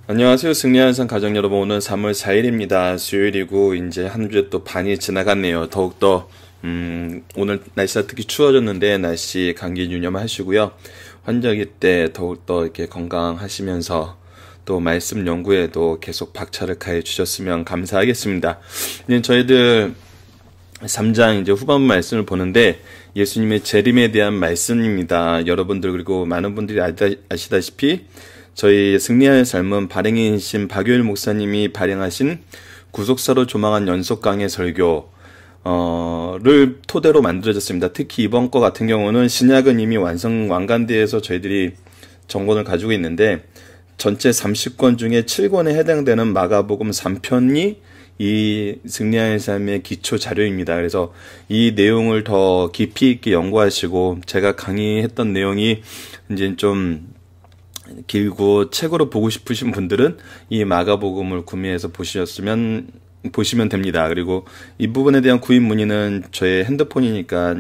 안녕하세요. 승리하는 삶 가족 여러분. 오늘 3월 4일입니다. 수요일이고 이제 한 주에 또 반이 지나갔네요. 더욱더 오늘 날씨가 특히 추워졌는데 날씨 감기 유념하시고요. 환절기 때 더욱더 이렇게 건강하시면서 또 말씀 연구에도 계속 박차를 가해 주셨으면 감사하겠습니다. 이제 저희들 3장 이제 후반부 말씀을 보는데 예수님의 재림에 대한 말씀입니다. 여러분들 그리고 많은 분들이 아시다시피 저희 승리하는 삶은 발행이신 박효일 목사님이 발행하신 구속사로 조망한 연속 강의 설교를 토대로 만들어졌습니다. 특히 이번 거 같은 경우는 신약은 이미 완간대에서 저희들이 정권을 가지고 있는데 전체 30권 중에 7권에 해당되는 마가복음 3편이 이 승리하는 삶의 기초 자료입니다. 그래서 이 내용을 더 깊이 있게 연구하시고 제가 강의했던 내용이 이제 좀 길고 책으로 보고 싶으신 분들은 이 마가복음을 구매해서 보시면 됩니다. 그리고 이 부분에 대한 구입 문의는 저의 핸드폰이니까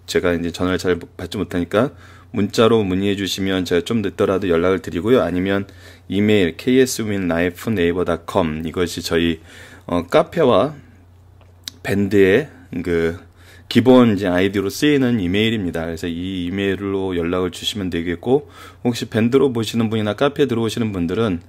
제가 이제 전화를 잘 받지 못하니까 문자로 문의해 주시면 제가 좀 늦더라도 연락을 드리고요. 아니면 이메일 kswinlife@naver.com 이것이 저희 카페와 밴드의 기본 이제 아이디로 쓰이는 이메일입니다. 그래서 이 이메일로 연락을 주시면 되겠고, 혹시 밴드로 보시는 분이나 카페에 들어오시는 분들은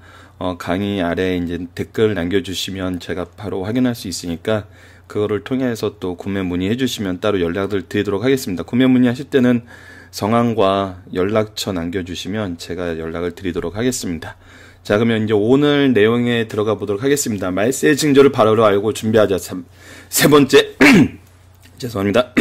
강의 아래에 이제 댓글 남겨주시면 제가 바로 확인할 수 있으니까 그거를 통해서 또 구매 문의해 주시면 따로 연락을 드리도록 하겠습니다. 구매 문의하실 때는 성함과 연락처 남겨주시면 제가 연락을 드리도록 하겠습니다. 자, 그러면 이제 오늘 내용에 들어가 보도록 하겠습니다. 말세의 징조를 바로 알고 준비하자. 세 번째. 죄송합니다.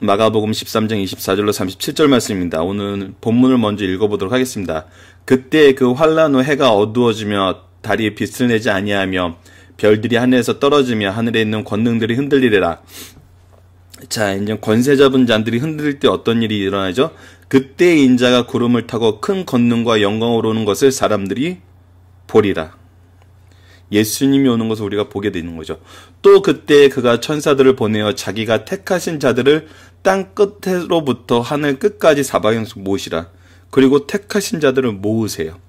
마가복음 13장 24절로 37절 말씀입니다. 오늘 본문을 먼저 읽어보도록 하겠습니다. 그때 그 환란 후 해가 어두워지며 달이 빛을 내지 아니하며 별들이 하늘에서 떨어지며 하늘에 있는 권능들이 흔들리리라. 자, 이제 권세 잡은 자들이 흔들릴 때 어떤 일이 일어나죠? 그때 인자가 구름을 타고 큰 권능과 영광으로 오는 것을 사람들이 보리라. 예수님이 오는 것을 우리가 보게 되는 거죠. 또 그때 그가 천사들을 보내어 자기가 택하신 자들을 땅 끝으로부터 하늘 끝까지 사방에서 모으시라. 그리고 택하신 자들을 모으세요.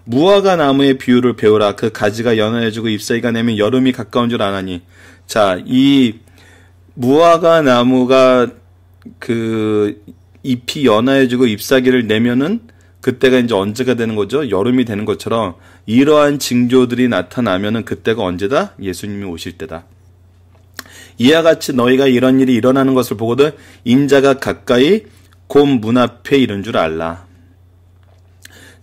무화과 나무의 비유를 배우라. 그 가지가 연하여지고 잎사귀가 내면 여름이 가까운 줄 아나니. 자, 이 무화과 나무가 그 잎이 연하여지고 잎사귀를 내면은 그때가 이제 언제가 되는 거죠? 여름이 되는 것처럼 이러한 징조들이 나타나면은 그때가 언제다? 예수님이 오실 때다. 이와 같이 너희가 이런 일이 일어나는 것을 보거든 인자가 가까이 곧 문 앞에 이른 줄 알라.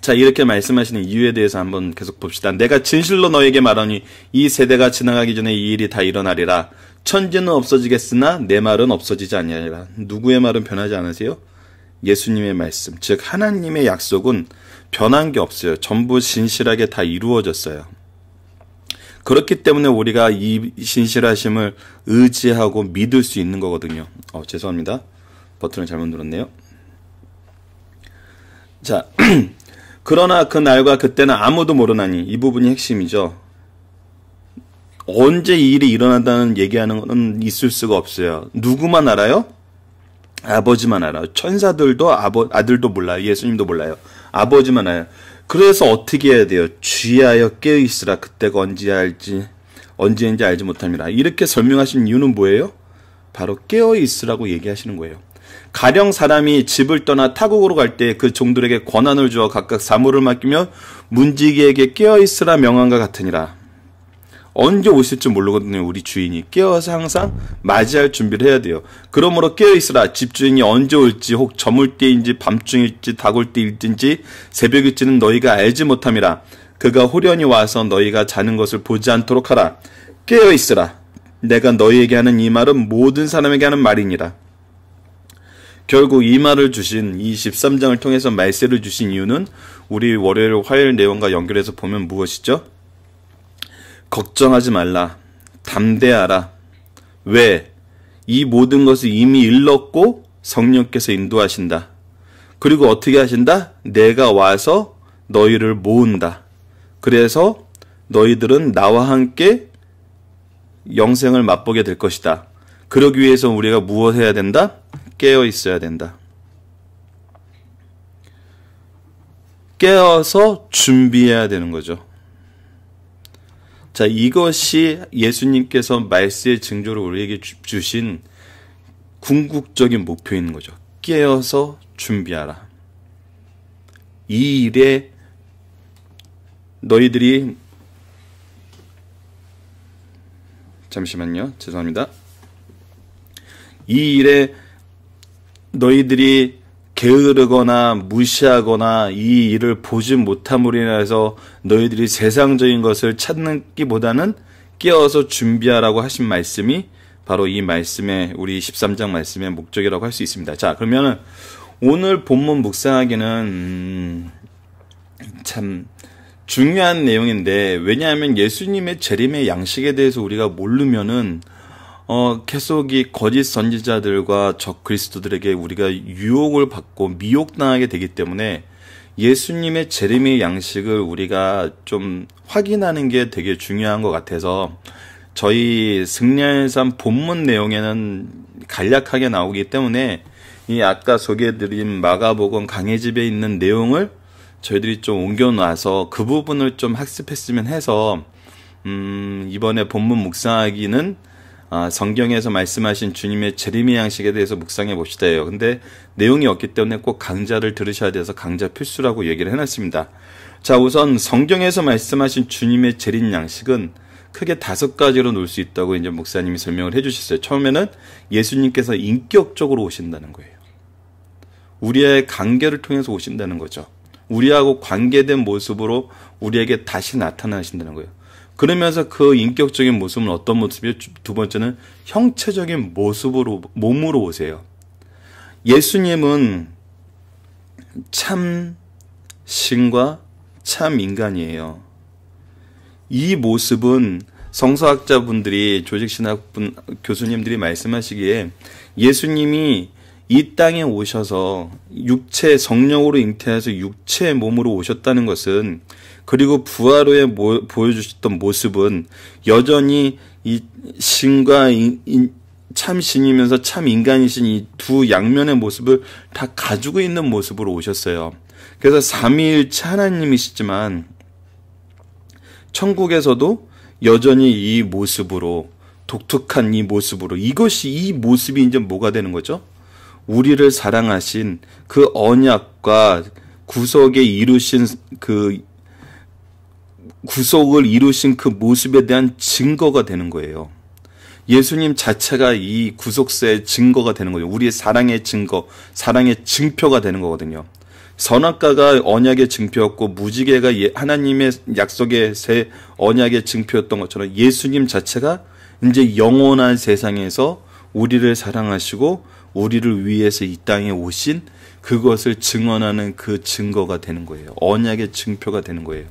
자, 이렇게 말씀하시는 이유에 대해서 한번 계속 봅시다. 내가 진실로 너에게 말하니 이 세대가 지나가기 전에 이 일이 다 일어나리라. 천지는 없어지겠으나 내 말은 없어지지 아니하리라. 누구의 말은 변하지 않으세요? 예수님의 말씀, 즉 하나님의 약속은 변한 게 없어요. 전부 신실하게 다 이루어졌어요. 그렇기 때문에 우리가 이 신실하심을 의지하고 믿을 수 있는 거거든요. 죄송합니다. 버튼을 잘못 눌렀네요. 자, 그러나 그 날과 그때는 아무도 모르나니, 이 부분이 핵심이죠. 언제 이 일이 일어난다는 얘기하는 건 있을 수가 없어요. 누구만 알아요? 아버지만 알아요. 천사들도 아들도 몰라요. 예수님도 몰라요. 아버지만 알아요. 그래서 어떻게 해야 돼요? 주의하여 깨어있으라. 그때가 언제인지 알지 못함이라. 이렇게 설명하신 이유는 뭐예요? 바로 깨어있으라고 얘기하시는 거예요. 가령 사람이 집을 떠나 타국으로 갈 때 그 종들에게 권한을 주어 각각 사무를 맡기며 문지기에게 깨어있으라 명함과 같으니라. 언제 오실지 모르거든요. 우리 주인이 깨어서 항상 맞이할 준비를 해야 돼요. 그러므로 깨어있으라. 집주인이 언제 올지 혹 저물 때인지 밤중일지 다골 때일진지 새벽일지는 너희가 알지 못함이라. 그가 호련히 와서 너희가 자는 것을 보지 않도록 하라. 깨어있으라. 내가 너희에게 하는 이 말은 모든 사람에게 하는 말이니라. 결국 이 말을 주신 이 13장을 통해서 말세를 주신 이유는 우리 월요일 화요일 내용과 연결해서 보면 무엇이죠? 걱정하지 말라. 담대하라. 왜? 이 모든 것을 이미 일렀고 성령께서 인도하신다. 그리고 어떻게 하신다? 내가 와서 너희를 모은다. 그래서 너희들은 나와 함께 영생을 맛보게 될 것이다. 그러기 위해서 우리가 무엇 해야 된다? 깨어 있어야 된다. 깨어서 준비해야 되는 거죠. 자, 이것이 예수님께서 말세의 징조를 우리에게 주신 궁극적인 목표인 거죠. 깨어서 준비하라. 이 일에 너희들이 잠시만요. 죄송합니다. 이 일에 너희들이 게으르거나 무시하거나 이 일을 보지 못함으로 인해서 너희들이 세상적인 것을 찾기보다는 깨어서 준비하라고 하신 말씀이 바로 이 말씀의 우리 13장 말씀의 목적이라고 할 수 있습니다. 자, 그러면 오늘 본문 묵상하기는 참 중요한 내용인데, 왜냐하면 예수님의 재림의 양식에 대해서 우리가 모르면은 계속 이 거짓 선지자들과 적 그리스도들에게 우리가 유혹을 받고 미혹당하게 되기 때문에 예수님의 재림의 양식을 우리가 좀 확인하는 게 되게 중요한 것 같아서 저희 승리의 삶 본문 내용에는 간략하게 나오기 때문에 이 아까 소개해드린 마가복음 강해집에 있는 내용을 저희들이 좀 옮겨놔서 그 부분을 좀 학습했으면 해서 이번에 본문 묵상하기는 성경에서 말씀하신 주님의 재림의 양식에 대해서 묵상해 봅시다예요. 근데 내용이 없기 때문에 꼭 강좌를 들으셔야 돼서 강좌 필수라고 얘기를 해놨습니다. 자, 우선 성경에서 말씀하신 주님의 재림 양식은 크게 5가지로 놓을 수 있다고 이제 목사님이 설명을 해주셨어요. 처음에는 예수님께서 인격적으로 오신다는 거예요. 우리의 관계를 통해서 오신다는 거죠. 우리하고 관계된 모습으로 우리에게 다시 나타나신다는 거예요. 그러면서 그 인격적인 모습은 어떤 모습이에요? 두 번째는 형체적인 모습으로, 몸으로 오세요. 예수님은 참 신과 참 인간이에요. 이 모습은 성서학자분들이, 조직신학분 교수님들이 말씀하시기에 예수님이 이 땅에 오셔서 육체 성령으로 잉태해서 육체의 몸으로 오셨다는 것은, 그리고 부활 후에 보여주셨던 모습은 여전히 이 신과 참 신이면서 참 인간이신 이 두 양면의 모습을 다 가지고 있는 모습으로 오셨어요. 그래서 삼위일체 하나님이시지만 천국에서도 여전히 이 모습으로, 독특한 이 모습으로, 이 모습이 이제 뭐가 되는 거죠? 우리를 사랑하신 그 언약과 구속을 이루신 그 모습에 대한 증거가 되는 거예요. 예수님 자체가 이 구속세의 증거가 되는 거예요. 우리의 사랑의 증거, 사랑의 증표가 되는 거거든요. 선악과가 언약의 증표였고 무지개가 하나님의 약속의 새 언약의 증표였던 것처럼 예수님 자체가 이제 영원한 세상에서 우리를 사랑하시고 우리를 위해서 이 땅에 오신 그것을 증언하는 그 증거가 되는 거예요. 언약의 증표가 되는 거예요.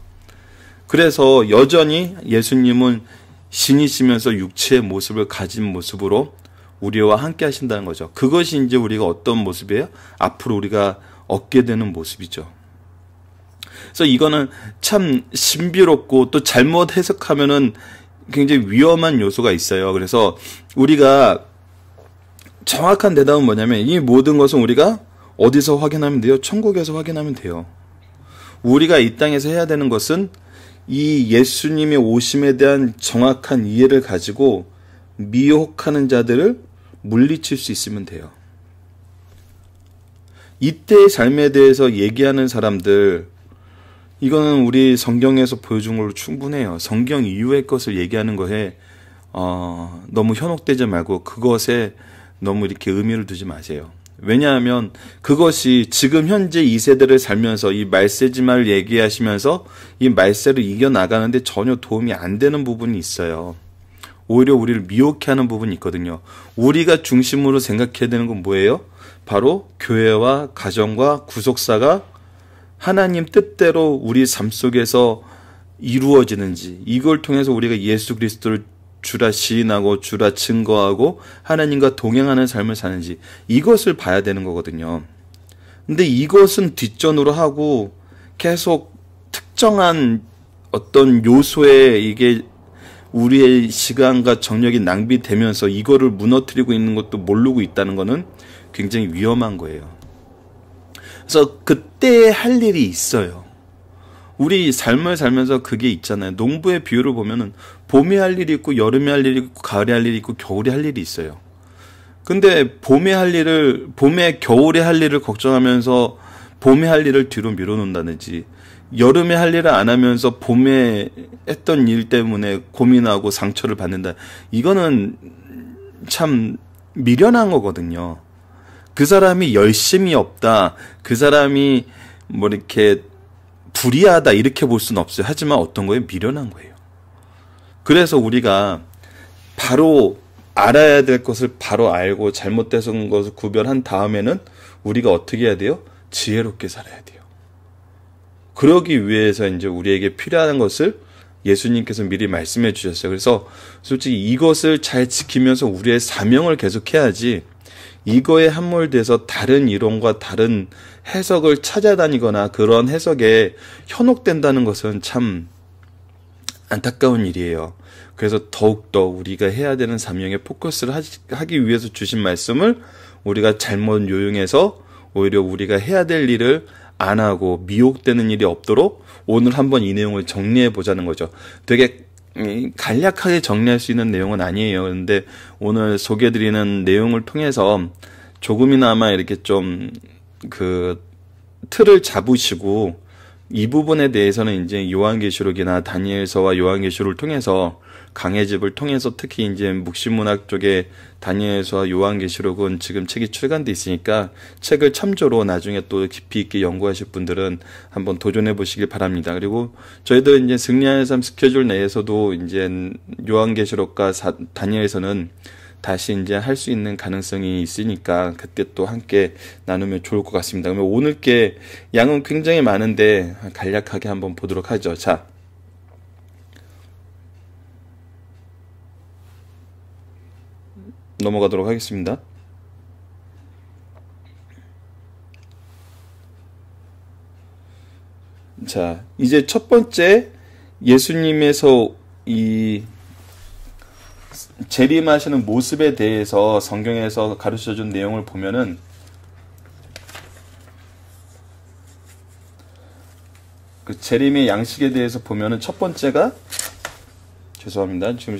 그래서 여전히 예수님은 신이시면서 육체의 모습을 가진 모습으로 우리와 함께 하신다는 거죠. 그것이 이제 우리가 어떤 모습이에요? 앞으로 우리가 얻게 되는 모습이죠. 그래서 이거는 참 신비롭고 또 잘못 해석하면은 굉장히 위험한 요소가 있어요. 그래서 우리가 정확한 대답은 뭐냐면, 이 모든 것은 우리가 어디서 확인하면 돼요? 천국에서 확인하면 돼요. 우리가 이 땅에서 해야 되는 것은 이 예수님의 오심에 대한 정확한 이해를 가지고 미혹하는 자들을 물리칠 수 있으면 돼요. 이때의 삶에 대해서 얘기하는 사람들, 이거는 우리 성경에서 보여준 걸로 충분해요. 성경 이후의 것을 얘기하는 거에 너무 현혹되지 말고 그것에 너무 이렇게 의미를 두지 마세요. 왜냐하면 그것이 지금 현재 이 세대를 살면서 이 말세지말 얘기하시면서 이 말세를 이겨나가는데 전혀 도움이 안 되는 부분이 있어요. 오히려 우리를 미혹해 하는 부분이 있거든요. 우리가 중심으로 생각해야 되는 건 뭐예요? 바로 교회와 가정과 구속사가 하나님 뜻대로 우리 삶 속에서 이루어지는지, 이걸 통해서 우리가 예수 그리스도를 주라 시인하고 주라 증거하고 하나님과 동행하는 삶을 사는지, 이것을 봐야 되는 거거든요. 근데 이것은 뒷전으로 하고 계속 특정한 어떤 요소에 이게 우리의 시간과 정력이 낭비되면서 이거를 무너뜨리고 있는 것도 모르고 있다는 거는 굉장히 위험한 거예요. 그래서 그때 할 일이 있어요. 우리 삶을 살면서 그게 있잖아요. 농부의 비유를 보면은 봄에 할 일이 있고 여름에 할 일이 있고 가을에 할 일이 있고 겨울에 할 일이 있어요. 근데 봄에 겨울에 할 일을 걱정하면서 봄에 할 일을 뒤로 밀어놓는다든지, 여름에 할 일을 안 하면서 봄에 했던 일 때문에 고민하고 상처를 받는다. 이거는 참 미련한 거거든요. 그 사람이 열심이 없다, 그 사람이 뭐 이렇게 불의하다 이렇게 볼 수는 없어요. 하지만 어떤 거에 미련한 거예요. 그래서 우리가 바로 알아야 될 것을 바로 알고 잘못된 것을 구별한 다음에는 우리가 어떻게 해야 돼요? 지혜롭게 살아야 돼요. 그러기 위해서 이제 우리에게 필요한 것을 예수님께서 미리 말씀해 주셨어요. 그래서 솔직히 이것을 잘 지키면서 우리의 사명을 계속해야지, 이거에 함몰돼서 다른 이론과 다른 해석을 찾아다니거나 그런 해석에 현혹된다는 것은 참 안타까운 일이에요. 그래서 더욱더 우리가 해야 되는 사명에 포커스를 하기 위해서 주신 말씀을 우리가 잘못 요용해서 오히려 우리가 해야 될 일을 안 하고 미혹되는 일이 없도록 오늘 한번 이 내용을 정리해 보자는 거죠. 되게 간략하게 정리할 수 있는 내용은 아니에요. 그런데 오늘 소개해드리는 내용을 통해서 조금이나마 이렇게 좀 그 틀을 잡으시고, 이 부분에 대해서는 이제 요한계시록이나 다니엘서와 요한계시록을 통해서, 강해집을 통해서 특히 이제 묵시문학 쪽에 다니엘서와 요한계시록은 지금 책이 출간돼 있으니까 책을 참조로 나중에 또 깊이 있게 연구하실 분들은 한번 도전해 보시길 바랍니다. 그리고 저희들 이제 승리하는 삶 스케줄 내에서도 이제 요한계시록과 다니엘서는 다시 이제 할 수 있는 가능성이 있으니까 그때 또 함께 나누면 좋을 것 같습니다. 그러면 오늘 게 양은 굉장히 많은데 간략하게 한번 보도록 하죠. 자, 넘어가도록 하겠습니다. 자, 이제 첫 번째 예수님에서 이 재림하시는 모습에 대해서 성경에서 가르쳐준 내용을 보면은, 그 재림의 양식에 대해서 보면은 첫 번째가, 죄송합니다, 지금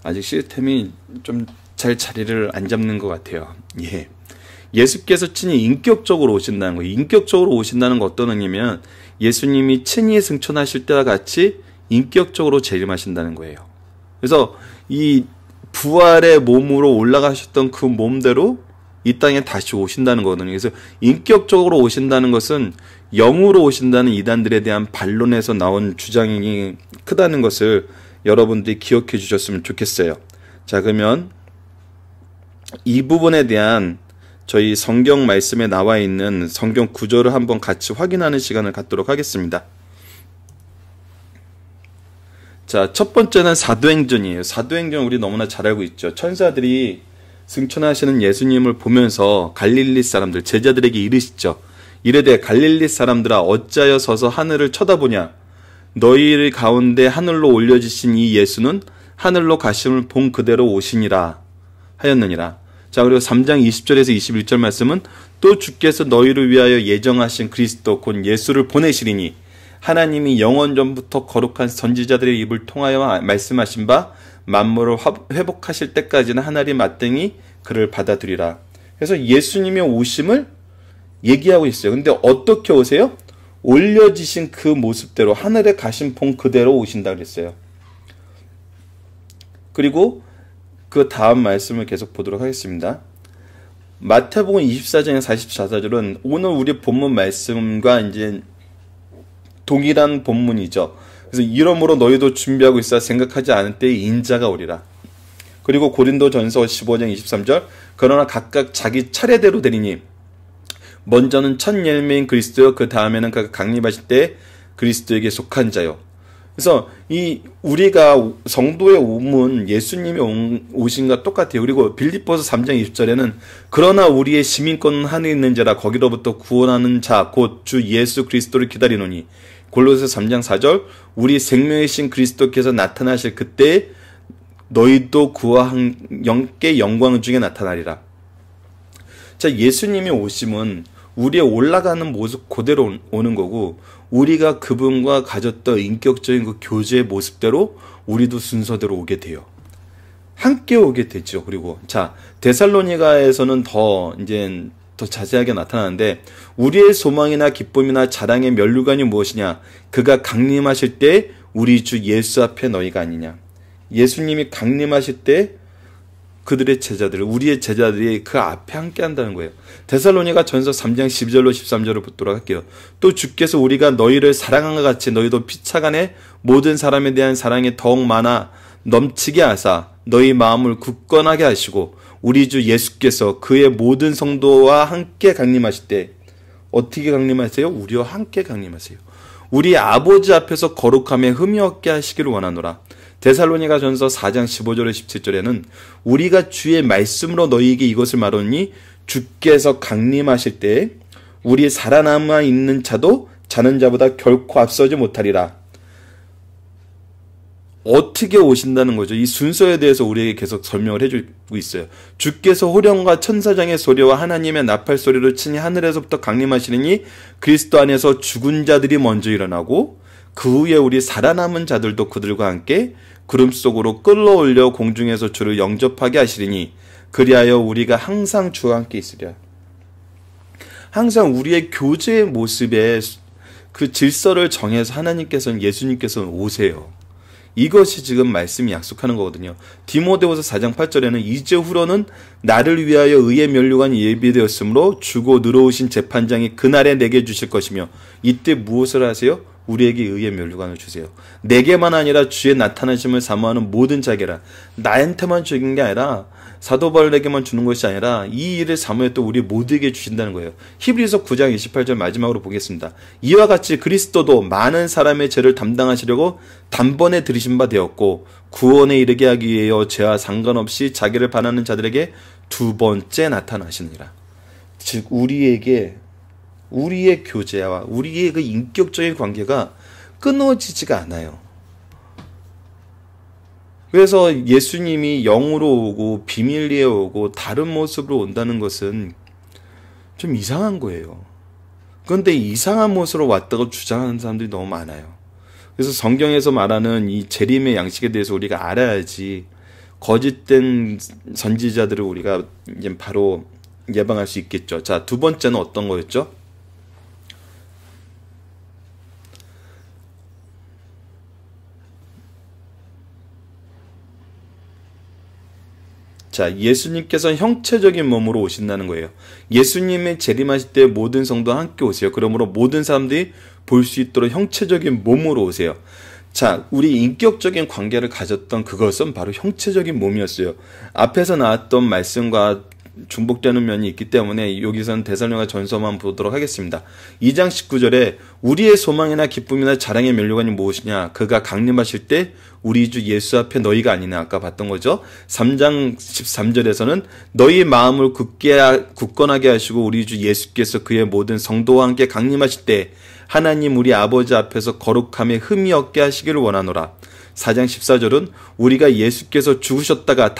아직 시스템이 좀 잘 자리를 안 잡는 것 같아요. 예. 예수께서 친히 인격적으로 오신다는 거예요. 인격적으로 오신다는 거 어떤 의미냐면 예수님이 친히 승천하실 때와 같이 인격적으로 재림하신다는 거예요. 그래서 이 부활의 몸으로 올라가셨던 그 몸대로 이 땅에 다시 오신다는 거거든요. 그래서 인격적으로 오신다는 것은 영으로 오신다는 이단들에 대한 반론에서 나온 주장이 크다는 것을 여러분들이 기억해 주셨으면 좋겠어요. 자, 그러면 이 부분에 대한 저희 성경 말씀에 나와 있는 성경 구절을 한번 같이 확인하는 시간을 갖도록 하겠습니다. 자, 첫 번째는 사도행전이에요. 사도행전 우리 너무나 잘 알고 있죠. 천사들이 승천하시는 예수님을 보면서 갈릴리 사람들, 제자들에게 이르시죠. 이르되 갈릴리 사람들아 어찌하여 서서 하늘을 쳐다보냐. 너희를 가운데 하늘로 올려지신 이 예수는 하늘로 가심을 본 그대로 오시니라 하였느니라. 자, 그리고 3장 20절에서 21절 말씀은 또 주께서 너희를 위하여 예정하신 그리스도 곧 예수를 보내시리니 하나님이 영원 전부터 거룩한 선지자들의 입을 통하여 말씀하신 바 만물을 회복하실 때까지는 하늘이 마땅히 그를 받아들이라. 그래서 예수님의 오심을 얘기하고 있어요. 근데 어떻게 오세요? 올려지신 그 모습대로 하늘에 가신 본 그대로 오신다 그랬어요. 그리고 그 다음 말씀을 계속 보도록 하겠습니다. 마태복음 24장의 44절은 오늘 우리 본문 말씀과 이제 동일한 본문이죠. 그래서 이러므로 너희도 준비하고 있어 생각하지 않을 때에 인자가 오리라. 그리고 고린도전서 15장 23절 그러나 각각 자기 차례대로 되리니 먼저는 첫 열매인 그리스도요 그 다음에는 그가 강림하실 때 그리스도에게 속한 자요. 그래서 이 우리가 성도의 오문 예수님이 오신과 똑같아요. 그리고 빌립보서 3장 20절에는 그러나 우리의 시민권은 하늘에 있는 자라 거기로부터 구원하는 자 곧 주 예수 그리스도를 기다리노니. 골로새서 3장 4절 우리 생명이신 그리스도께서 나타나실 그때 너희도 그와 함께 영광 중에 나타나리라. 자, 예수님이 오심은 우리의 올라가는 모습 그대로 오는 거고 우리가 그분과 가졌던 인격적인 그 교제의 모습대로 우리도 순서대로 오게 돼요. 함께 오게 되죠. 그리고 자, 데살로니가에서는 더 자세하게 나타나는데, 우리의 소망이나 기쁨이나 자랑의 면류관이 무엇이냐? 그가 강림하실 때 우리 주 예수 앞에 너희가 아니냐. 예수님이 강림하실 때 그들의 제자들, 우리의 제자들이 그 앞에 함께 한다는 거예요. 데살로니가 전서 3장 12절로 13절을 붙도록 할게요. 또 주께서 우리가 너희를 사랑한 것 같이 너희도 피차간에 모든 사람에 대한 사랑이 더욱 많아 넘치게 하사 너희 마음을 굳건하게 하시고, 우리 주 예수께서 그의 모든 성도와 함께 강림하실 때, 어떻게 강림하세요? 우리와 함께 강림하세요. 우리 아버지 앞에서 거룩함에 흠이 없게 하시기를 원하노라. 데살로니가 전서 4장 15절에 17절에는 우리가 주의 말씀으로 너희에게 이것을 말하니, 주께서 강림하실 때 우리 살아남아 있는 자도 자는 자보다 결코 앞서지 못하리라. 어떻게 오신다는 거죠? 이 순서에 대해서 우리에게 계속 설명을 해주고 있어요. 주께서 호령과 천사장의 소리와 하나님의 나팔 소리로 친히 하늘에서부터 강림하시느니, 그리스도 안에서 죽은 자들이 먼저 일어나고 그 후에 우리 살아남은 자들도 그들과 함께 구름 속으로 끌어올려 공중에서 주를 영접하게 하시리니, 그리하여 우리가 항상 주와 함께 있으리라. 항상 우리의 교제의 모습에 그 질서를 정해서 하나님께서는, 예수님께서는 오세요. 이것이 지금 말씀이 약속하는 거거든요. 디모데후서 4장 8절에는 이제 후로는 나를 위하여 의의 면류관이 예비되었으므로 주고 늘어오신 재판장이 그날에 내게 주실 것이며, 이때 무엇을 하세요? 우리에게 의의 면류관을 주세요. 내게만 아니라 주의 나타나심을 사모하는 모든 자에게라. 나한테만 주는 게 아니라, 사도 바울에게만 주는 것이 아니라 이 일을 사모했던 우리 모두에게 주신다는 거예요. 히브리서 9장 28절 마지막으로 보겠습니다. 이와 같이 그리스도도 많은 사람의 죄를 담당하시려고 단번에 들이신 바 되었고, 구원에 이르게 하기 위하여 죄와 상관없이 자기를 바라는 자들에게 두 번째 나타나시느니라. 즉 우리의 교제와 우리의 그 인격적인 관계가 끊어지지가 않아요. 그래서 예수님이 영으로 오고 비밀리에 오고 다른 모습으로 온다는 것은 좀 이상한 거예요. 그런데 이상한 모습으로 왔다고 주장하는 사람들이 너무 많아요. 그래서 성경에서 말하는 이 재림의 양식에 대해서 우리가 알아야지 거짓된 선지자들을 우리가 이제 바로 예방할 수 있겠죠. 자, 두 번째는 어떤 거였죠? 자, 예수님께서는 형체적인 몸으로 오신다는 거예요. 예수님의 재림하실 때 모든 성도와 함께 오세요. 그러므로 모든 사람들이 볼 수 있도록 형체적인 몸으로 오세요. 자, 우리 인격적인 관계를 가졌던 그것은 바로 형체적인 몸이었어요. 앞에서 나왔던 말씀과 중복되는 면이 있기 때문에 여기서는 데살로니가 전서만 보도록 하겠습니다. 2장 19절에 우리의 소망이나 기쁨이나 자랑의 면류관이 무엇이냐? 그가 강림하실 때 우리 주 예수 앞에 너희가 아니냐? 아까 봤던 거죠. 3장 13절에서는 너희 마음을 굳건하게 하시고 우리 주 예수께서 그의 모든 성도와 함께 강림하실 때 하나님 우리 아버지 앞에서 거룩함에 흠이 없게 하시기를 원하노라. 4장 14절은 우리가 예수께서 죽으셨다가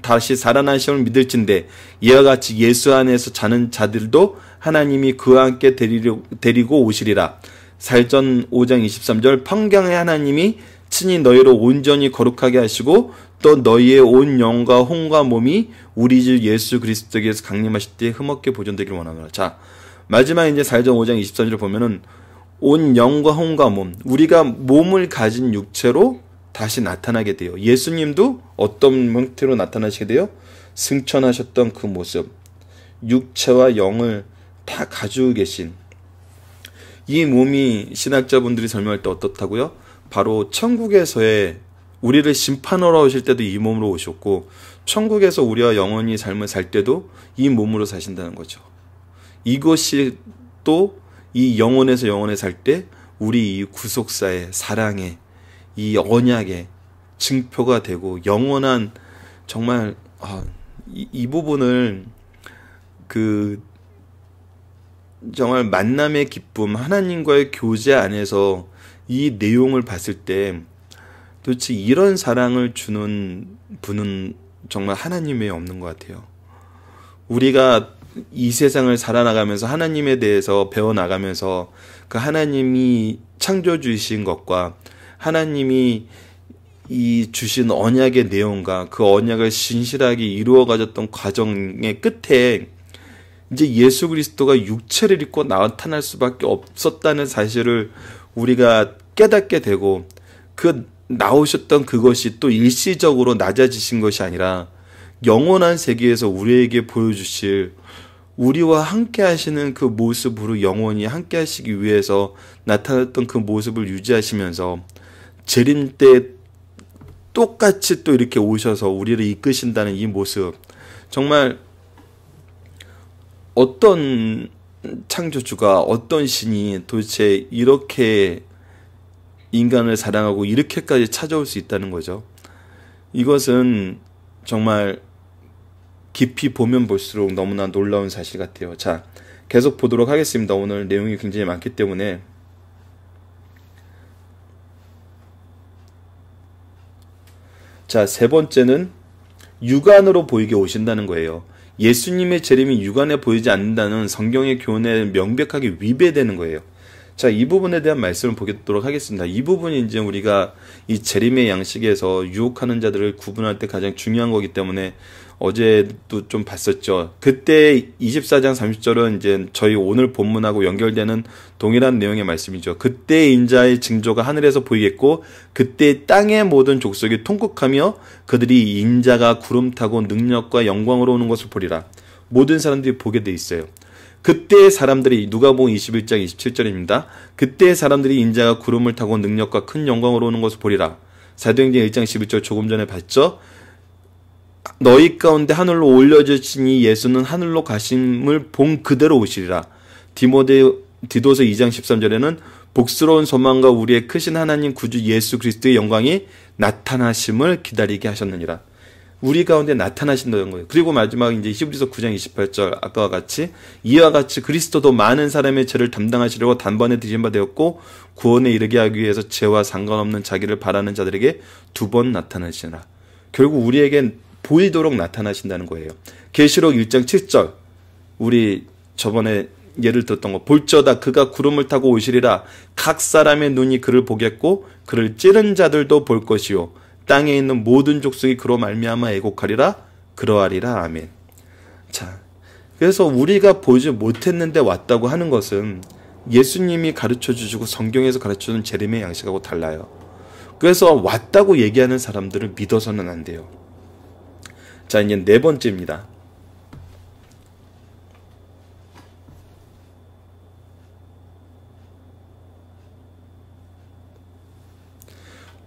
다시 살아나심을 믿을진데 이와 같이 예수 안에서 자는 자들도 하나님이 그와 함께 데리고 오시리라. 사전 5장 23절 평강의 하나님이 친히 너희를 온전히 거룩하게 하시고 또 너희의 온 영과 혼과 몸이 우리 주 예수 그리스도께서 강림하실 때 흠없게 보존되기를 원하노라. 자, 마지막 이제 사전 5장 23절을 보면은 온 영과 혼과 몸, 우리가 몸을 가진 육체로 다시 나타나게 돼요. 예수님도 어떤 형태로 나타나시게 돼요? 승천하셨던 그 모습, 육체와 영을 다 가지고 계신 이 몸이 신학자분들이 설명할 때 어떻다고요? 바로 천국에서의 우리를 심판하러 오실 때도 이 몸으로 오셨고, 천국에서 우리와 영원히 삶을 살 때도 이 몸으로 사신다는 거죠. 이것이 또 이 영혼에서 영혼에 살 때 우리 이 구속사의 사랑의 이 언약의 증표가 되고 영원한 정말 이 부분을 정말 만남의 기쁨, 하나님과의 교제 안에서 이 내용을 봤을 때 도대체 이런 사랑을 주는 분은 정말 하나님 외에 없는 것 같아요. 우리가 이 세상을 살아나가면서 하나님에 대해서 배워나가면서 그 하나님이 창조주이신 것과 하나님이 이 주신 언약의 내용과 그 언약을 신실하게 이루어 가졌던 과정의 끝에 이제 예수 그리스도가 육체를 입고 나타날 수밖에 없었다는 사실을 우리가 깨닫게 되고, 그 나오셨던 그것이 또 일시적으로 낮아지신 것이 아니라 영원한 세계에서 우리에게 보여주실, 우리와 함께 하시는 그 모습으로 영원히 함께 하시기 위해서 나타났던 그 모습을 유지하시면서 재림 때 똑같이 또 이렇게 오셔서 우리를 이끄신다는 이 모습, 정말 어떤 창조주가, 어떤 신이 도대체 이렇게 인간을 사랑하고 이렇게까지 찾아올 수 있다는 거죠. 이것은 정말 깊이 보면 볼수록 너무나 놀라운 사실 같아요. 자, 계속 보도록 하겠습니다. 오늘 내용이 굉장히 많기 때문에. 자, 세 번째는 육안으로 보이게 오신다는 거예요. 예수님의 재림이 육안에 보이지 않는다는 성경의 교훈에 명백하게 위배되는 거예요. 자, 이 부분에 대한 말씀을 보도록 하겠습니다. 이 부분이 이제 우리가 이 재림의 양식에서 유혹하는 자들을 구분할 때 가장 중요한 거기 때문에 어제도 좀 봤었죠. 그때 24장 30절은 이제 저희 오늘 본문하고 연결되는 동일한 내용의 말씀이죠. 그때 인자의 징조가 하늘에서 보이겠고 그때 땅의 모든 족속이 통곡하며 그들이 인자가 구름 타고 능력과 영광으로 오는 것을 보리라. 모든 사람들이 보게 돼 있어요. 그때 사람들이, 누가복음 21장 27절입니다. 그때 사람들이 인자가 구름을 타고 능력과 큰 영광으로 오는 것을 보리라. 사도행전 1장 11절 조금 전에 봤죠. 너희 가운데 하늘로 올려주시니 예수는 하늘로 가심을 본 그대로 오시리라. 디도서 2장 13절에는 복스러운 소망과 우리의 크신 하나님 구주 예수 그리스도의 영광이 나타나심을 기다리게 하셨느니라. 우리 가운데 나타나신다는 거예요. 그리고 마지막 이제 히브리서 9장 28절 아까와 같이 이와 같이 그리스도도 많은 사람의 죄를 담당하시려고 단번에 드신 바 되었고 구원에 이르게 하기 위해서 죄와 상관없는 자기를 바라는 자들에게 2번 나타나시나. 결국 우리에게 보이도록 나타나신다는 거예요. 계시록 1장 7절 우리 저번에 예를 들었던 거, 볼저다 그가 구름을 타고 오시리라. 각 사람의 눈이 그를 보겠고 그를 찌른 자들도 볼 것이요 땅에 있는 모든 족속이 그로 말미암아 애곡하리라. 그러하리라. 아멘. 자, 그래서 우리가 보지 못했는데 왔다고 하는 것은 예수님이 가르쳐 주시고 성경에서 가르쳐 주는 재림의 양식하고 달라요. 그래서 왔다고 얘기하는 사람들을 믿어서는 안 돼요. 자, 이제 네 번째입니다.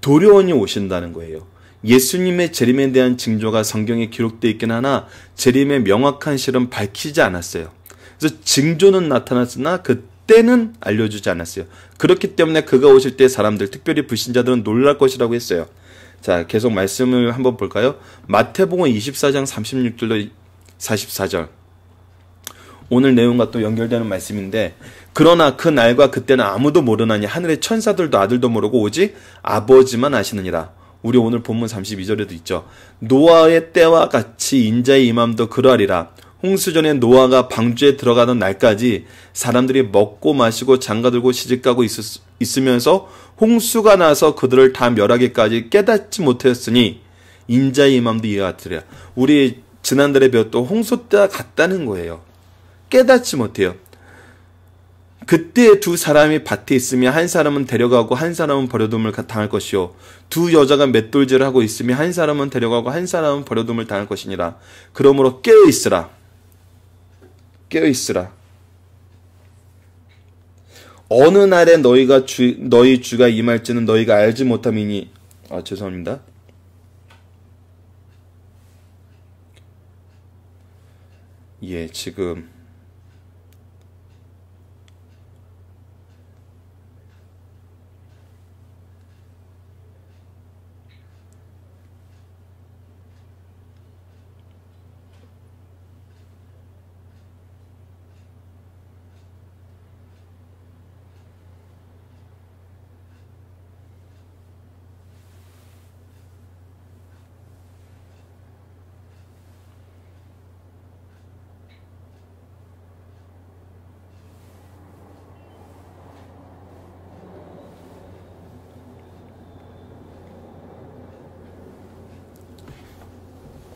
도료원이 오신다는 거예요. 예수님의 재림에 대한 징조가 성경에 기록되어 있긴 하나 재림의 명확한 실은 밝히지 않았어요. 그래서 징조는 나타났으나 그때는 알려주지 않았어요. 그렇기 때문에 그가 오실 때 사람들, 특별히 불신자들은 놀랄 것이라고 했어요. 자, 계속 말씀을 한번 볼까요? 마태복음 24장 36절로 44절. 오늘 내용과 또 연결되는 말씀인데, 그러나 그 날과 그때는 아무도 모르나니 하늘의 천사들도 아들도 모르고 오직 아버지만 아시느니라. 우리 오늘 본문 32절에도 있죠. 노아의 때와 같이 인자의 임함도 그러하리라. 홍수전에 노아가 방주에 들어가던 날까지 사람들이 먹고 마시고 장가들고 시집가고 있으면서 홍수가 나서 그들을 다 멸하기까지 깨닫지 못했으니 인자의 임함도 이와 같으리라. 우리 지난달에 배웠던 홍수 때와 같다는 거예요. 깨닫지 못해요. 그때 두 사람이 밭에 있으면 한 사람은 데려가고 한 사람은 버려둠을 당할 것이요 두 여자가 맷돌질을 하고 있으면 한 사람은 데려가고 한 사람은 버려둠을 당할 것이니라. 그러므로 깨어있으라. 깨어있으라. 어느 날에 너희 주가 임할지는 너희가 알지 못함이니. 죄송합니다. 예, 지금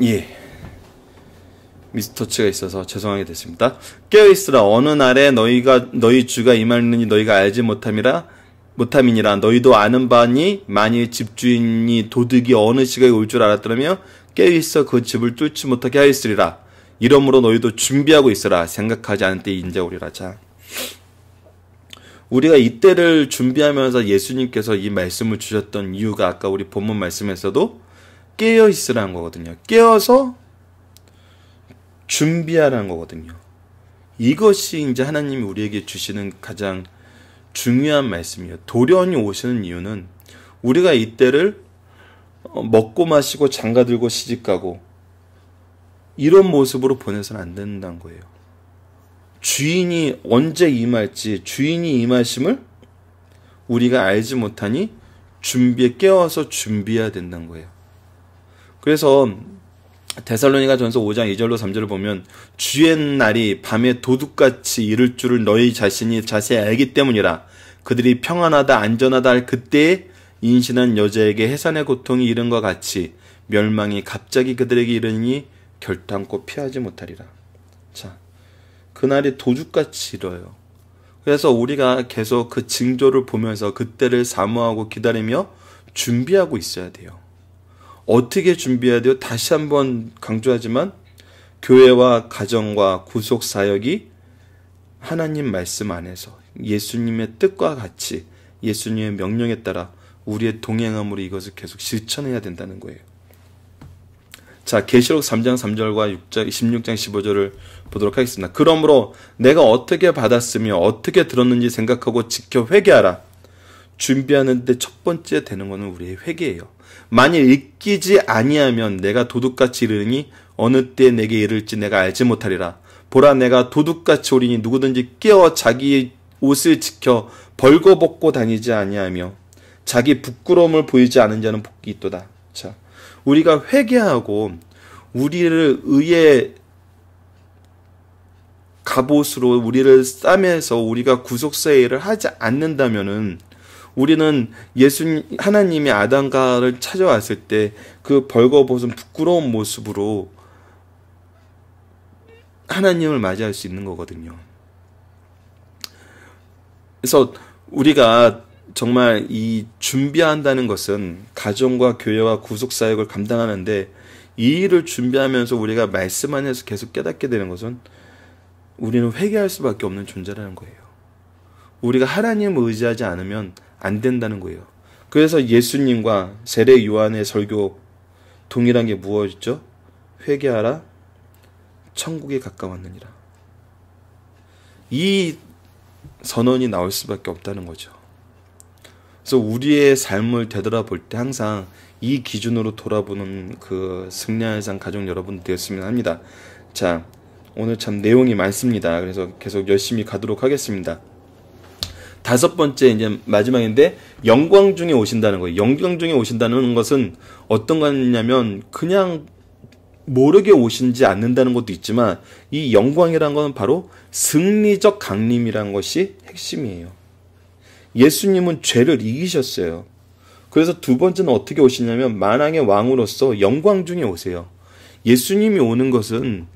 예. 미스터치가 있어서 죄송하게 됐습니다. 깨어있으라. 어느 날에 너희 주가 임하느니 너희가 알지 못함이니라. 너희도 아는 바니 만일 집주인이 도둑이 어느 시각에 올 줄 알았더라며 깨어있어 그 집을 뚫지 못하게 하였으리라. 이러므로 너희도 준비하고 있으라. 생각하지 않을 때 인자 오리라. 자, 우리가 이때를 준비하면서 예수님께서 이 말씀을 주셨던 이유가 아까 우리 본문 말씀에서도 깨어있으라는 거거든요. 깨어서 준비하라는 거거든요. 이것이 이제 하나님이 우리에게 주시는 가장 중요한 말씀이에요. 도련이 오시는 이유는 우리가 이때를 먹고 마시고 장가들고 시집가고 이런 모습으로 보내서는 안 된다는 거예요. 주인이 언제 임할지, 주인이 임하심을 우리가 알지 못하니 깨어서 준비해야 된다는 거예요. 그래서 데살로니가전서 5장 2절로 3절을 보면 주의 날이 밤에 도둑같이 이를 줄을 너희 자신이 자세히 알기 때문이라. 그들이 평안하다 안전하다 할 그때에 인신한 여자에게 해산의 고통이 이른 것 같이 멸망이 갑자기 그들에게 이르니 결단코 피하지 못하리라. 자, 그날이 도둑같이 이뤄요. 그래서 우리가 계속 그 징조를 보면서 그때를 사모하고 기다리며 준비하고 있어야 돼요. 어떻게 준비해야 돼요? 다시 한번 강조하지만 교회와 가정과 구속사역이 하나님 말씀 안에서 예수님의 뜻과 같이 예수님의 명령에 따라 우리의 동행함으로 이것을 계속 실천해야 된다는 거예요. 자, 계시록 3장 3절과 16장 15절을 보도록 하겠습니다. 그러므로 내가 어떻게 받았으며 어떻게 들었는지 생각하고 지켜 회개하라. 준비하는데 첫 번째 되는 것은 우리의 회개예요. 만일 읽기지 아니하면 내가 도둑같이 이르니 어느 때 내게 이를지 내가 알지 못하리라. 보라, 내가 도둑같이 오리니 누구든지 깨어 자기 옷을 지켜 벌거벗고 다니지 아니하며 자기 부끄러움을 보이지 않은 자는 복이 있도다. 자, 우리가 회개하고 우리를 의의 갑옷으로 우리를 싸매서 우리가 구속사의 일을 하지 않는다면은 우리는 하나님이 아담과를 찾아왔을 때 그 벌거벗은 부끄러운 모습으로 하나님을 맞이할 수 있는 거거든요. 그래서 우리가 정말 이 준비한다는 것은 가정과 교회와 구속사역을 감당하는데 이 일을 준비하면서 우리가 말씀 안에서 계속 깨닫게 되는 것은 우리는 회개할 수밖에 없는 존재라는 거예요. 우리가 하나님을 의지하지 않으면 안 된다는 거예요. 그래서 예수님과 세례 요한의 설교 동일한 게 무엇이죠? 회개하라, 천국에 가까웠느니라. 이 선언이 나올 수밖에 없다는 거죠. 그래서 우리의 삶을 되돌아볼 때 항상 이 기준으로 돌아보는 그 승리의 상 가족 여러분 되었으면 합니다. 자, 오늘 참 내용이 많습니다. 그래서 계속 열심히 가도록 하겠습니다. 다섯 번째, 이제 마지막인데, 영광 중에 오신다는 거예요. 영광 중에 오신다는 것은 어떤 거냐면, 그냥 모르게 오신지 않는다는 것도 있지만, 이 영광이라는 것은 바로 승리적 강림이라는 것이 핵심이에요. 예수님은 죄를 이기셨어요. 그래서 두 번째는 어떻게 오시냐면, 만왕의 왕으로서 영광 중에 오세요. 예수님이 오는 것은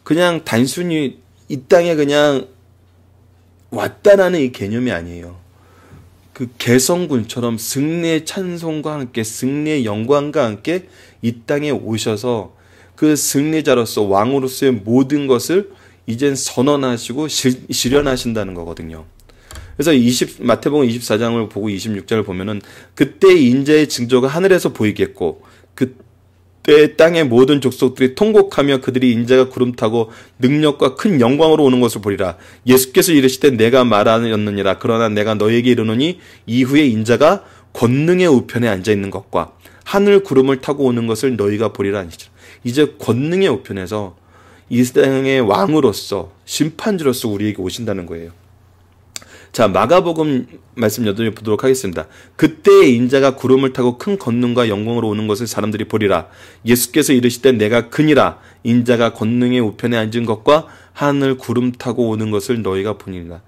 그냥 단순히 이 땅에 그냥 왔다라는 이 개념이 아니에요. 그 개성군처럼 승리의 찬송과 함께 승리의 영광과 함께 이 땅에 오셔서 그 승리자로서 왕으로서의 모든 것을 이젠 선언하시고 실현하신다는 거거든요. 그래서 마태복음 24장을 보고 26절을 보면은 그때 인자의 징조가 하늘에서 보이겠고 그때 땅의 모든 족속들이 통곡하며 그들이 인자가 구름 타고 능력과 큰 영광으로 오는 것을 보리라. 예수께서 이르시되 내가 말하였느니라. 그러나 내가 너에게 이르노니 이후에 인자가 권능의 우편에 앉아 있는 것과 하늘 구름을 타고 오는 것을 너희가 보리라 하시니라. 이제 권능의 우편에서 이 땅의 왕으로서 심판주로서 우리에게 오신다는 거예요. 자, 마가복음 말씀 여덟 보도록 하겠습니다. 그때의 인자가 구름을 타고 큰 권능과 영광으로 오는 것을 사람들이 보리라. 예수께서 이르시되 내가 그니라. 인자가 권능의 우편에 앉은 것과 하늘 구름 타고 오는 것을 너희가 보니라.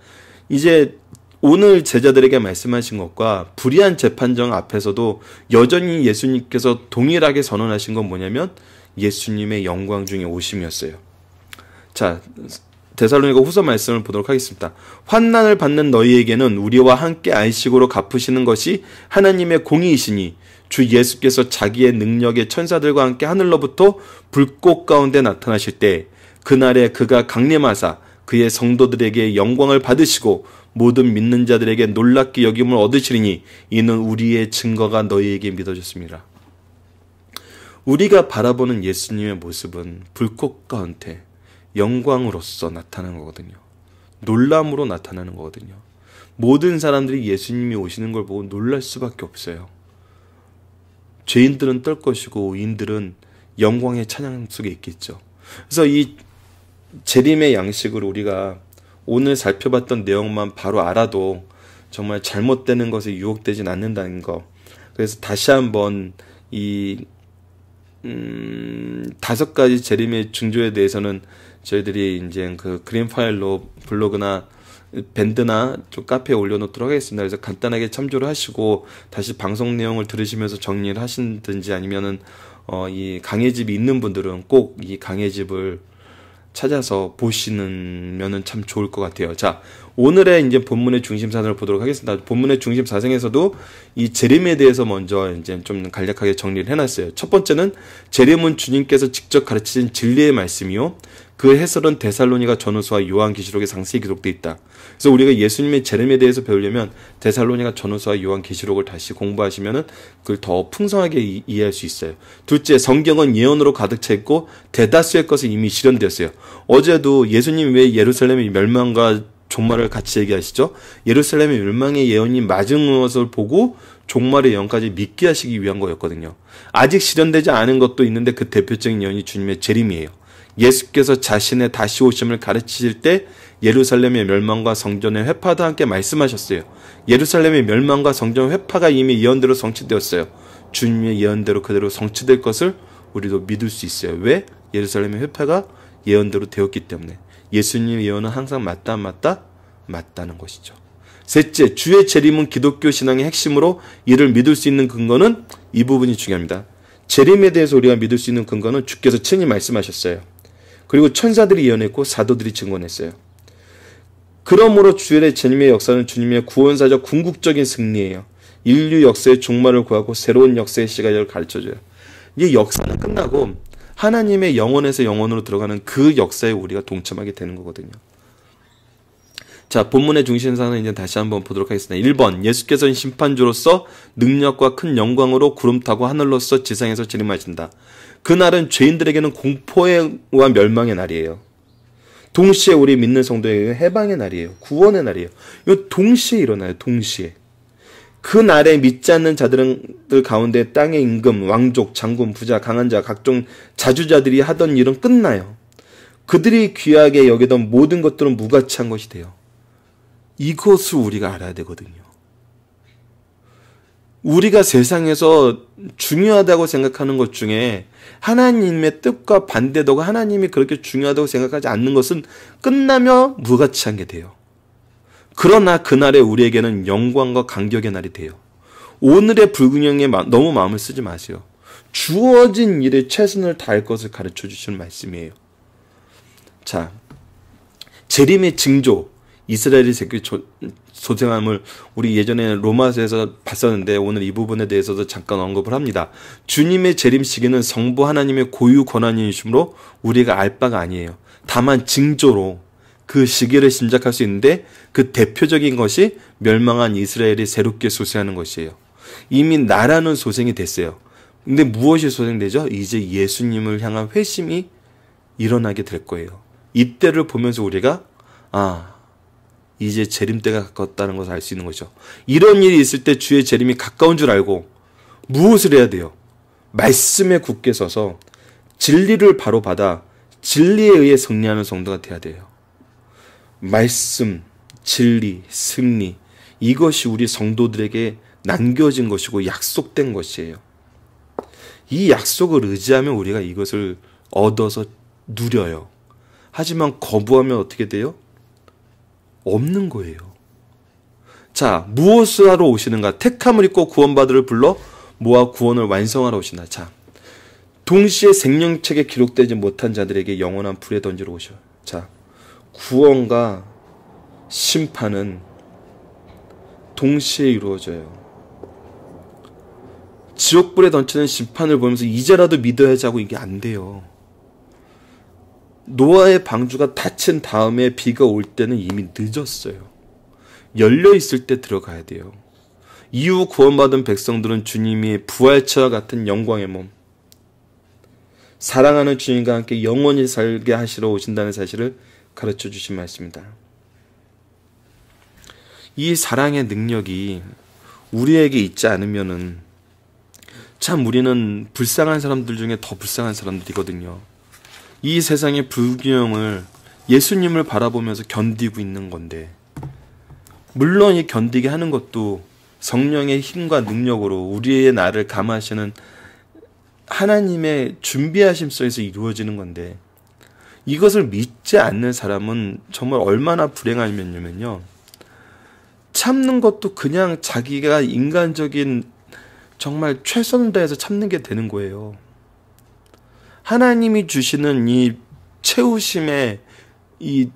이제 오늘 제자들에게 말씀하신 것과 불의한 재판정 앞에서도 여전히 예수님께서 동일하게 선언하신 건 뭐냐면 예수님의 영광 중에 오심이었어요. 자, 데살로니가 후서 말씀을 보도록 하겠습니다. 환난을 받는 너희에게는 우리와 함께 안식으로 갚으시는 것이 하나님의 공의이시니 주 예수께서 자기의 능력의 천사들과 함께 하늘로부터 불꽃 가운데 나타나실 때 그날에 그가 강림하사 그의 성도들에게 영광을 받으시고 모든 믿는 자들에게 놀랍게 여김을 얻으시리니 이는 우리의 증거가 너희에게 믿어졌습니다. 우리가 바라보는 예수님의 모습은 불꽃 가운데 영광으로서 나타나는 거거든요. 놀람으로 나타나는 거거든요. 모든 사람들이 예수님이 오시는 걸 보고 놀랄 수밖에 없어요. 죄인들은 떨 것이고 의인들은 영광의 찬양 속에 있겠죠. 그래서 이 재림의 양식을 우리가 오늘 살펴봤던 내용만 바로 알아도 정말 잘못되는 것에 유혹되진 않는다는 거. 그래서 다시 한번 이 5가지 재림의 징조에 대해서는 저희들이 이제 그 그린 파일로 블로그나 밴드나 좀 카페에 올려놓도록 하겠습니다. 그래서 간단하게 참조를 하시고 다시 방송 내용을 들으시면서 정리를 하신든지 아니면은 이 강해집이 있는 분들은 꼭 이 강해집을 찾아서 보시면은 참 좋을 것 같아요. 자, 오늘의 이제 본문의 중심사상을 보도록 하겠습니다. 본문의 중심사상에서도 이 재림에 대해서 먼저 이제 좀 간략하게 정리를 해놨어요. 첫 번째는 재림은 주님께서 직접 가르치신 진리의 말씀이요. 그 해설은 데살로니가 전후서와 요한계시록에 상세히 기록되어 있다. 그래서 우리가 예수님의 재림에 대해서 배우려면 데살로니가 전후서와 요한계시록을 다시 공부하시면은 그걸 더 풍성하게 이해할 수 있어요. 둘째, 성경은 예언으로 가득 차 있고 대다수의 것은 이미 실현되었어요. 어제도 예수님이 왜 예루살렘의 멸망과 종말을 같이 얘기하시죠? 예루살렘의 멸망의 예언이 맞은 것을 보고 종말의 예언까지 믿게 하시기 위한 거였거든요. 아직 실현되지 않은 것도 있는데 그 대표적인 예언이 주님의 재림이에요. 예수께서 자신의 다시 오심을 가르치실 때 예루살렘의 멸망과 성전의 회파도 함께 말씀하셨어요. 예루살렘의 멸망과 성전 회파가 이미 예언대로 성취되었어요. 주님의 예언대로 그대로 성취될 것을 우리도 믿을 수 있어요. 왜? 예루살렘의 회파가 예언대로 되었기 때문에. 예수님의 예언은 항상 맞다 안 맞다? 맞다는 것이죠. 셋째, 주의 재림은 기독교 신앙의 핵심으로 이를 믿을 수 있는 근거는 이 부분이 중요합니다. 재림에 대해서 우리가 믿을 수 있는 근거는 주께서 친히 말씀하셨어요. 그리고 천사들이 예언했고 사도들이 증언했어요. 그러므로 주의 재림의 역사는 주님의 구원사적 궁극적인 승리예요. 인류 역사의 종말을 구하고 새로운 역사의 시각을 가르쳐줘요. 이 역사는 끝나고 하나님의 영혼에서 영혼으로 들어가는 그 역사에 우리가 동참하게 되는 거거든요. 자, 본문의 중심사는 이제 다시 한번 보도록 하겠습니다. 1번, 예수께서는 심판주로서 능력과 큰 영광으로 구름 타고 하늘로서 지상에서 재림하신다. 그날은 죄인들에게는 공포와 멸망의 날이에요. 동시에 우리 믿는 성도에게 해방의 날이에요. 구원의 날이에요. 이거 동시에 일어나요. 동시에. 그 날에 믿지 않는 자들 가운데 땅의 임금, 왕족, 장군, 부자, 강한 자, 각종 자주자들이 하던 일은 끝나요. 그들이 귀하게 여기던 모든 것들은 무가치한 것이 돼요. 이것을 우리가 알아야 되거든요. 우리가 세상에서 중요하다고 생각하는 것 중에 하나님의 뜻과 반대되고 하나님이 그렇게 중요하다고 생각하지 않는 것은 끝나며 무가치한 게 돼요. 그러나 그날에 우리에게는 영광과 감격의 날이 돼요. 오늘의 불균형에 너무 마음을 쓰지 마세요. 주어진 일에 최선을 다할 것을 가르쳐 주시는 말씀이에요. 자, 재림의 징조, 이스라엘이 새끼 소생함을 우리 예전에 로마서에서 봤었는데 오늘 이 부분에 대해서도 잠깐 언급을 합니다. 주님의 재림 시기는 성부 하나님의 고유 권한이심으로 우리가 알 바가 아니에요. 다만 징조로 그 시기를 짐작할 수 있는데 그 대표적인 것이 멸망한 이스라엘이 새롭게 소생하는 것이에요. 이미 나라는 소생이 됐어요. 근데 무엇이 소생되죠? 이제 예수님을 향한 회심이 일어나게 될 거예요. 이때를 보면서 우리가 이제 재림 때가 가까웠다는 것을 알 수 있는 거죠. 이런 일이 있을 때 주의 재림이 가까운 줄 알고 무엇을 해야 돼요? 말씀에 굳게 서서 진리를 바로 받아 진리에 의해 승리하는 성도가 돼야 돼요. 말씀, 진리, 승리, 이것이 우리 성도들에게 남겨진 것이고 약속된 것이에요. 이 약속을 의지하면 우리가 이것을 얻어서 누려요. 하지만 거부하면 어떻게 돼요? 없는 거예요. 자, 무엇을 하러 오시는가? 택함을 입고 구원받으를 불러 모아 구원을 완성하러 오신다. 자, 동시에 생명책에 기록되지 못한 자들에게 영원한 불에 던지러 오셔. 자, 구원과 심판은 동시에 이루어져요. 지옥불에 던지는 심판을 보면서 이제라도 믿어야지 하고 이게 안 돼요. 노아의 방주가 닫힌 다음에 비가 올 때는 이미 늦었어요. 열려 있을 때 들어가야 돼요. 이후 구원받은 백성들은 주님이 부활체와 같은 영광의 몸, 사랑하는 주님과 함께 영원히 살게 하시러 오신다는 사실을 가르쳐 주신 말씀입니다. 이 사랑의 능력이 우리에게 있지 않으면은 참 우리는 불쌍한 사람들 중에 더 불쌍한 사람들이거든요. 이 세상의 불균형을 예수님을 바라보면서 견디고 있는 건데, 물론 이 견디게 하는 것도 성령의 힘과 능력으로 우리의 나를 감하시는 하나님의 준비하심 속에서 이루어지는 건데, 이것을 믿지 않는 사람은 정말 얼마나 불행하면요, 참는 것도 그냥 자기가 인간적인 정말 최선을 다해서 참는 게 되는 거예요. 하나님이 주시는 이 채우심의 이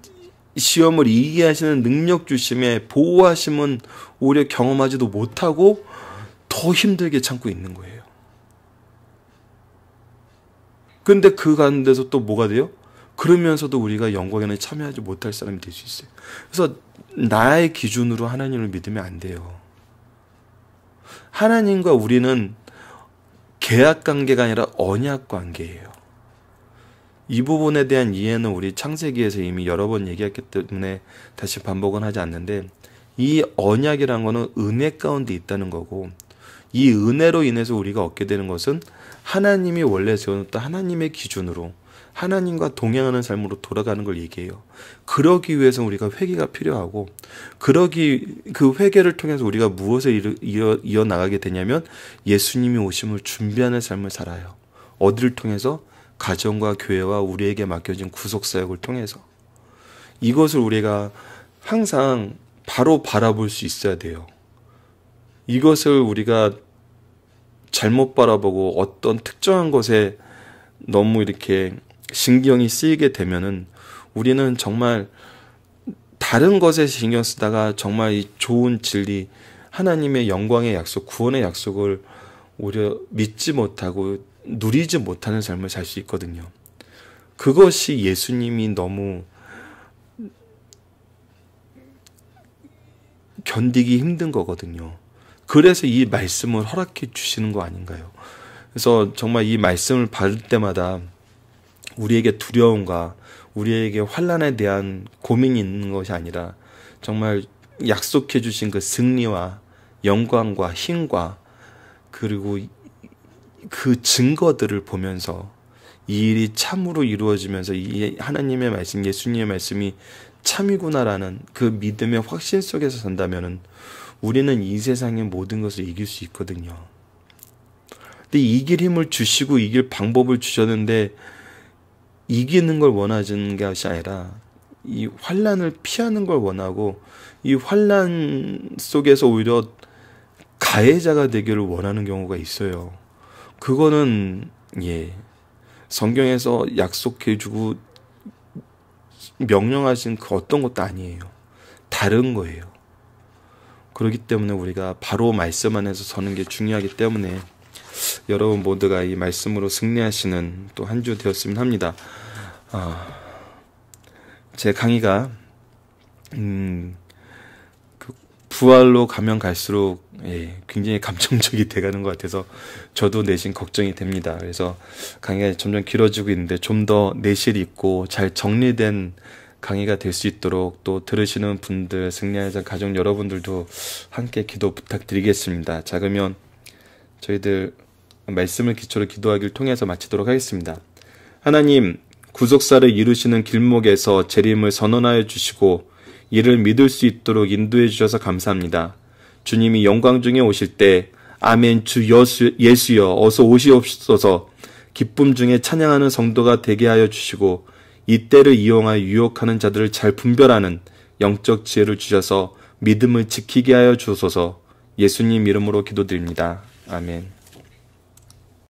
시험을 이기게 하시는 능력 주심의 보호하심은 오히려 경험하지도 못하고 더 힘들게 참고 있는 거예요. 근데 그 가운데서 또 뭐가 돼요? 그러면서도 우리가 영광에는 참여하지 못할 사람이 될 수 있어요. 그래서 나의 기준으로 하나님을 믿으면 안 돼요. 하나님과 우리는 계약 관계가 아니라 언약 관계예요. 이 부분에 대한 이해는 우리 창세기에서 이미 여러 번 얘기했기 때문에 다시 반복은 하지 않는데, 이 언약이라는 거는 은혜 가운데 있다는 거고, 이 은혜로 인해서 우리가 얻게 되는 것은 하나님이 원래 세워놓던 하나님의 기준으로 하나님과 동행하는 삶으로 돌아가는 걸 얘기해요. 그러기 위해서 우리가 회개가 필요하고, 그 회개를 통해서 우리가 무엇을 이어나가게 되냐면 예수님이 오심을 준비하는 삶을 살아요. 어디를 통해서? 가정과 교회와 우리에게 맡겨진 구속사역을 통해서. 이것을 우리가 항상 바로 바라볼 수 있어야 돼요. 이것을 우리가 잘못 바라보고 어떤 특정한 것에 너무 이렇게 신경이 쓰이게 되면은 우리는 정말 다른 것에 신경 쓰다가 정말 이 좋은 진리, 하나님의 영광의 약속, 구원의 약속을 오히려 믿지 못하고 누리지 못하는 삶을 살 수 있거든요. 그것이 예수님이 너무 견디기 힘든 거거든요. 그래서 이 말씀을 허락해 주시는 거 아닌가요? 그래서 정말 이 말씀을 받을 때마다 우리에게 두려움과 우리에게 환난에 대한 고민이 있는 것이 아니라 정말 약속해 주신 그 승리와 영광과 힘과 그리고 그 증거들을 보면서 이 일이 참으로 이루어지면서 이 하나님의 말씀, 예수님의 말씀이 참이구나라는 그 믿음의 확신 속에서 산다면은 우리는 이 세상의 모든 것을 이길 수 있거든요. 근데 이길 힘을 주시고 이길 방법을 주셨는데 이기는 걸 원하는 것이 아니라 이 환난을 피하는 걸 원하고 이 환난 속에서 오히려 가해자가 되기를 원하는 경우가 있어요. 그거는 성경에서 약속해주고 명령하신 그 어떤 것도 아니에요. 다른 거예요. 그렇기 때문에 우리가 바로 말씀 안에서 서는 게 중요하기 때문에 여러분 모두가 이 말씀으로 승리하시는 또 한 주 되었으면 합니다. 제 강의가 부활로 가면 갈수록 굉장히 감정적이 돼가는 것 같아서 저도 내심 걱정이 됩니다. 그래서 강의가 점점 길어지고 있는데 좀 더 내실 있고 잘 정리된 강의가 될 수 있도록 또 들으시는 분들, 승리하자 가족 여러분들도 함께 기도 부탁드리겠습니다. 자, 그러면 저희들 말씀을 기초로 기도하기를 통해서 마치도록 하겠습니다. 하나님, 구속사를 이루시는 길목에서 재림을 선언하여 주시고 이를 믿을 수 있도록 인도해 주셔서 감사합니다. 주님이 영광 중에 오실 때 아멘 주 예수여 어서 오시옵소서 기쁨 중에 찬양하는 성도가 되게 하여 주시고 이때를 이용하여 유혹하는 자들을 잘 분별하는 영적 지혜를 주셔서 믿음을 지키게 하여 주소서. 예수님 이름으로 기도드립니다. 아멘.